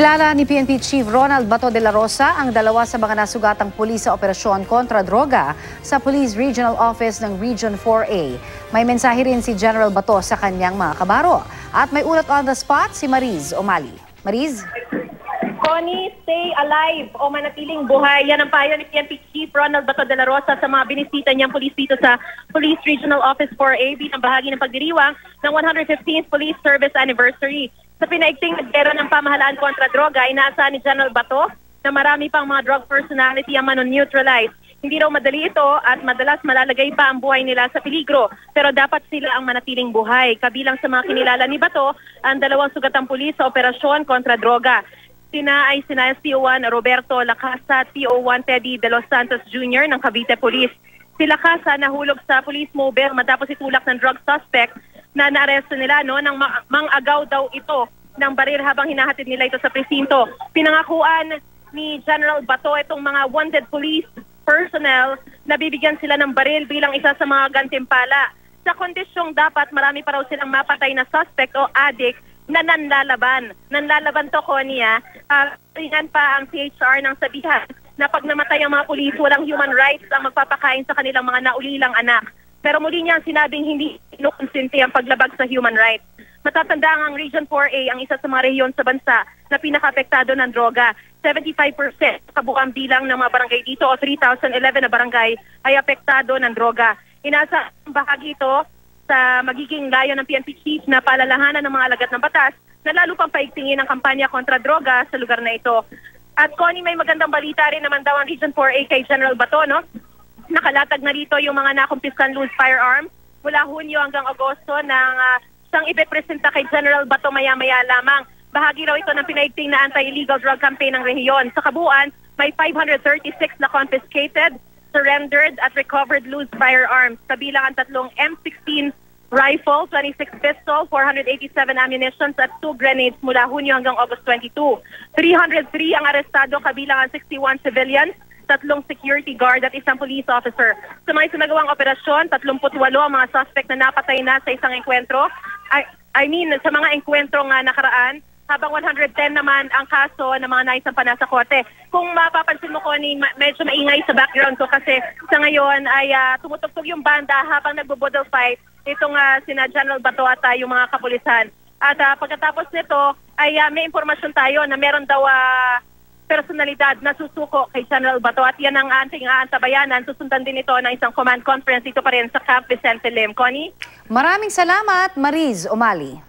Kinilala ni PNP Chief Ronald Bato de la Rosa ang dalawa sa mga nasugatang pulis sa operasyon kontra droga sa Police Regional Office ng Region 4A. May mensahe rin si General Bato sa kanyang mga kabaro. At may ulat on the spot si Mariz Omali. Mariz? Connie, stay alive o manatiling buhay. Yan ang payo ni PNP Chief Ronald Bato de la Rosa sa mga binisita niyang pulis dito sa Police Regional Office 4A bilang bahagi ng pagdiriwang ng 115th Police Service Anniversary. Sa pinaigting nagbero ng pamahalaan kontra droga, inaasahan ni General Bato na marami pang mga drug personality ang manon-neutralize. Hindi raw madali ito at madalas malalagay pa ang buhay nila sa peligro. Pero dapat sila ang manatiling buhay. Kabilang sa mga kinilala ni Bato, ang dalawang sugatang pulis sa operasyon kontra droga. Sina CO1 Roberto Lacasa at CO1 Teddy De Los Santos Jr. ng Cavite Police. Si Lacasa nahulog sa police mobile matapos itulak ng drug suspect na naaresto nila nang mang-agaw daw ito ng baril habang hinahatid nila ito sa presinto. Pinangakuan ni General Bato itong mga wanted police personnel na bibigyan sila ng baril bilang isa sa mga gantimpala. Sa kondisyong dapat marami pa raw silang mapatay na suspect o addict na nanlalaban. Nanlalaban to, Connie, ringan pa ang CHR ng sabihan na pag namatay ang mga pulis, walang human rights ang magpapakain sa kanilang mga naulilang anak. Pero muli niya sinabing hindi inukonsinti ang paglabag sa human rights. Matatanda ang Region 4A ang isa sa mga rehiyon sa bansa na pinaka-apektado ng droga. 75% kabuang bilang ng mga barangay dito o 3,011 na barangay ay apektado ng droga. Inasa ang bahagi ito sa magiging layo ng PNP Chief na palalahanan ng mga alagad ng batas na lalo pang paigtingin ang kampanya kontra droga sa lugar na ito. At Connie, may magandang balita rin naman daw ang Region 4A kay General Bato, no? Nakalatag na rito yung mga nakumpiskan loose firearms mula Hunyo hanggang Agosto ng siyang ipepresenta kay General Bato maya-maya lamang. Bahagi raw ito ng pinaigting na anti-illegal drug campaign ng rehiyon. Sa kabuuan, may 536 na confiscated, surrendered at recovered loose firearms. Kabilang ang tatlong M16 rifle, 26 pistol, 487 ammunitions at 2 grenades mula Hunyo hanggang August 22. 303 ang arestado, kabilang ang 61 civilians, 3 security guard at 1 police officer. Sa mga isinagawang operasyon, 38 ang mga suspect na napatay na sa isang enkwentro. Sa mga enkwentro nga nakaraan, habang 110 naman ang kaso ng mga naisampa na sa korte. Kung mapapansin mo, Connie, medyo maingay sa background ko kasi sa ngayon ay tumutugtog yung banda habang nagbo-bodle fight itong sina General Bato at yung mga kapulisan. At pagkatapos nito ay may impormasyon tayo na meron daw personalidad na susuko kay General Bato at yan ang ating aantabayanan. Susundan din ito ng isang command conference dito pa rin sa Camp Vicente Lim. Connie? Maraming salamat, Mariz Omali.